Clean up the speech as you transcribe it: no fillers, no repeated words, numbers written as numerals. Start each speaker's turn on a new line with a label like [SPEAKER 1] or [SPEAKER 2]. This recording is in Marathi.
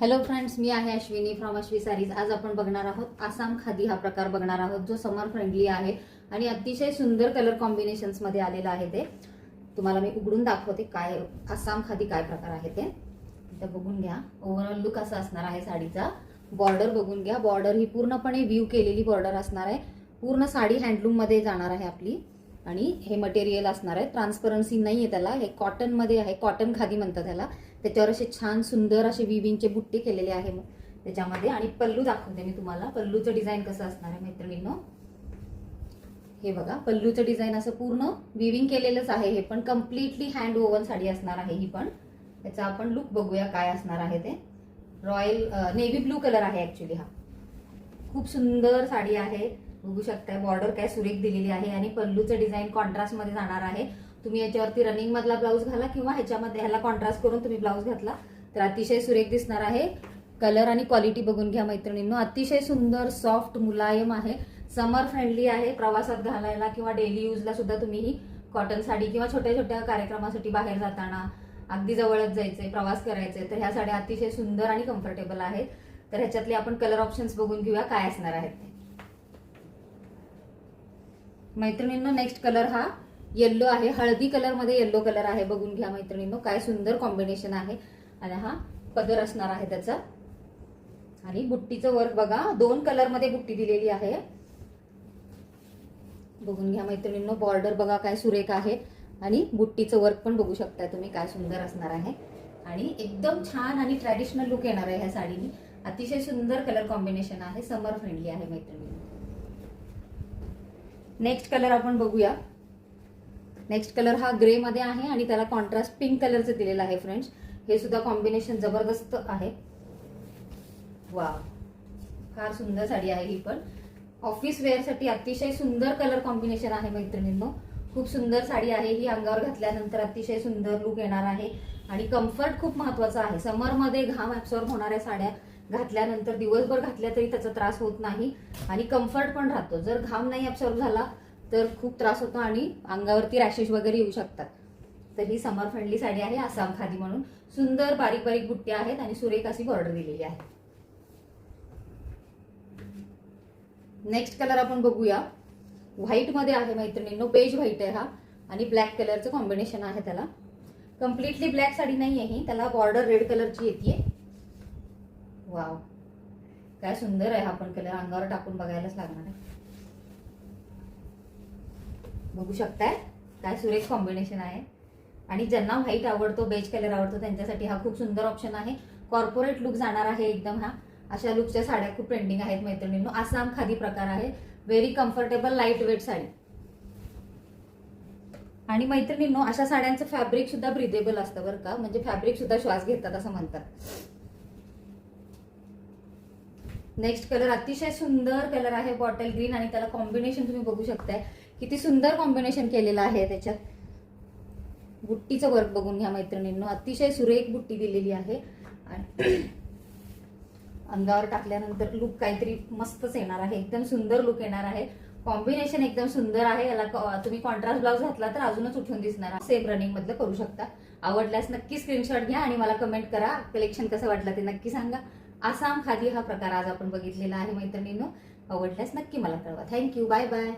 [SPEAKER 1] हॅलो फ्रेंड्स, मी आहे अश्विनी फ्रॉम अश्वी सारीज. आज आपण बघणार आहोत आसाम खादी हा प्रकार बघणार आहोत, जो समर फ्रेंडली आहे आणि अतिशय सुंदर कलर कॉम्बिनेशन्स मध्ये आलेला आहे. ते तुम्हाला मी उघडून दाखवते काय आसाम खादी काय प्रकार आहे ते. तर बघून घ्या. ओव्हरऑल लुक असा असणार आहे साडीचा. बॉर्डर बघून घ्या. बॉर्डर ही पूर्णपणे व्ह्यू केलेली बॉर्डर असणार आहे. पूर्ण साडी हँडलूम मध्ये जाणार आहे आपली. आणि हे मटेरियल असणार आहे, ट्रान्सपरन्सी नाहीये त्याला, हे कॉटन मध्ये आहे, कॉटन खादी म्हणतात त्याला. त्याच्यावर असे छान सुंदर असे विविंगचे बुट्टे केलेले आहे त्याच्यामध्ये. आणि पल्लू दाखवते मी तुम्हाला. पल्लूचं डिझाईन कसं असणार आहे मैत्रिणींनो, हे बघा. पल्लूचं डिझाईन असं पूर्ण विविंग केलेलंच आहे. हे पण कम्प्लिटली हँड वोवन साडी असणार आहे ही पण. त्याचा आपण लुक बघूया काय असणार आहे ते. रॉयल नेव्ही ब्लू कलर आहे ऍक्च्युली हा. खूप सुंदर साडी आहे, बघू शकताय. बॉर्डर काय सुरेख दिलेली आहे आणि पल्लूचं डिझाईन कॉन्ट्रास्ट मध्ये जाणार आहे. तुम्ही याच्यावरती रनिंग मधला ब्लाऊज घाला किंवा ह्याच्यामध्ये ह्याला कॉन्ट्रास्ट करून तुम्ही ब्लाऊज घातला तर अतिशय सुरेख दिसणार आहे. कलर आणि क्वालिटी बघून घ्या मैत्रिणींनो. अतिशय सुंदर, सॉफ्ट, मुलायम आहे. समर फ्रेंडली आहे. प्रवासात घालायला किंवा डेली यूजला सुद्धा तुम्ही ही कॉटन साडी किंवा छोट्या छोट्या कार्यक्रमासाठी बाहेर जाताना, अगदी जवळच जायचंय, प्रवास करायचे, तर ह्या साड्या अतिशय सुंदर आणि कम्फर्टेबल आहेत. तर ह्याच्यातले आपण कलर ऑप्शन्स बघून घेऊया काय असणार आहेत ते. मैत्रिणींनो, नेक्स्ट कलर हा येल्लो आहे. हळदी कलर मध्ये येल्लो कलर आहे. बघून घ्या मैत्रिणींनो, काय सुंदर कॉम्बिनेशन आहे. आणि हा पदर असणार आहे त्याचा. आणि बुट्टीचं वर्क बघा, 2 कलर मध्ये बुट्टी दिलेली आहे. बघून घ्या मैत्रिणींनो. बॉर्डर बघा काय सुरेख आहे आणि बुट्टीचं वर्क पण बघू शकता तुम्ही काय सुंदर असणार आहे. आणि एकदम छान आणि ट्रॅडिशनल लुक येणार आहे ह्या साडीनी. अतिशय सुंदर कलर कॉम्बिनेशन आहे. समर फ्रेंडली आहे मैत्रिणींनो. नेक्स्ट कलर आपण बघूया. नेक्स्ट कलर हा ग्रे मध्ये आहे आणि त्याला कॉन्ट्रास्ट पिंक कलरचं दिलेलं आहे फ्रेंड्स. हे सुद्धा कॉम्बिनेशन जबरदस्त आहे. वाव, फार सुंदर साडी आहे ही पण. ऑफिस वेअर साठी अतिशय सुंदर कलर कॉम्बिनेशन आहे मैत्रिणींनो. खूप सुंदर साडी आहे ही. अंगावर घातल्यानंतर अतिशय सुंदर लुक येणार आहे. आणि कम्फर्ट खूप महत्वाचा आहे. समर मध्ये घाम ऍब्सॉर्ब होणाऱ्या साड्या घातल्यानंतर दिवसभर घातल्या तरी त्याचा त्रास होत नाही आणि कम्फर्ट पण राहतो. जर घाम नाही ऍब्सॉर्ब झाला तर खूप त्रास होतो आणि अंगावरती रॅशेस वगैरे येऊ शकतात. तर ही समर फ्रेंडली साडी आहे आसाम खादी म्हणून. सुंदर बारीक बारीक बुट्ट्या आहेत आणि सुरेख अशी बॉर्डर दिलेली आहे. नेक्स्ट कलर आपण बघूया. व्हाईट मध्ये आहे मैत्रिणींनो. बेज व्हाईट आहे हा आणि ब्लॅक कलरचं कॉम्बिनेशन आहे त्याला. कम्प्लिटली ब्लॅक साडी नाही आहे ही, त्याला बॉर्डर रेड कलरची येते. वाव, काय सुंदर आहे हा पण कलर. अंगावर टाकून बघायलाच लागणार आहे. बघू शकताय काय सुरेख कॉम्बिनेशन आहे. आणि ज्यांना व्हाईट आवडतो, बेज कलर आवडतो, त्यांच्यासाठी हा खूप सुंदर ऑप्शन आहे. कॉर्पोरेट लुक जाणार आहे एकदम हा. अशा लुकच्या साड्या खूप ट्रेंडिंग आहेत मैत्रिणींनो. आसाम खादी प्रकार आहे. Very comfortable lightweight sari. आणि मैत्रिणींनो, अशा साड्यांचं फॅब्रिक सुद्धा ब्रिदेबल असतं बरं का. म्हणजे फॅब्रिक सुद्धा श्वास घेतात असं म्हणतात. नेक्स्ट कलर अतिशय सुंदर कलर आहे, बॉटल ग्रीन. आणि त्याला कॉम्बिनेशन तुम्ही बघू शकताय किती सुंदर कॉम्बिनेशन केलेलं आहे त्याच्यात. बुट्टीचं वर्क बघून घ्या मैत्रिणींनो. अतिशय सुरेख बुट्टी दिलेली आहे. आणि अंगावर टाकल्यानंतर लुक काहीतरी मस्तच येणार आहे. एकदम सुंदर लुक येणार आहे. कॉम्बिनेशन एकदम सुंदर आहे. याला तुम्ही कॉन्ट्रास्ट ब्लाउज घातला तर अजूनच उठून दिसणार. सेम रनिंग मधलं करू शकता. आवडल्यास नक्की स्क्रीनशॉट घ्या आणि मला कमेंट करा. कलेक्शन कसं वाटलं ते नक्की सांगा. आसाम खादी हा प्रकार आज आपण बघितलेला आहे मैत्रिणींनो. आवडल्यास नक्की मला कळवा. थँक्यू. Bye bye.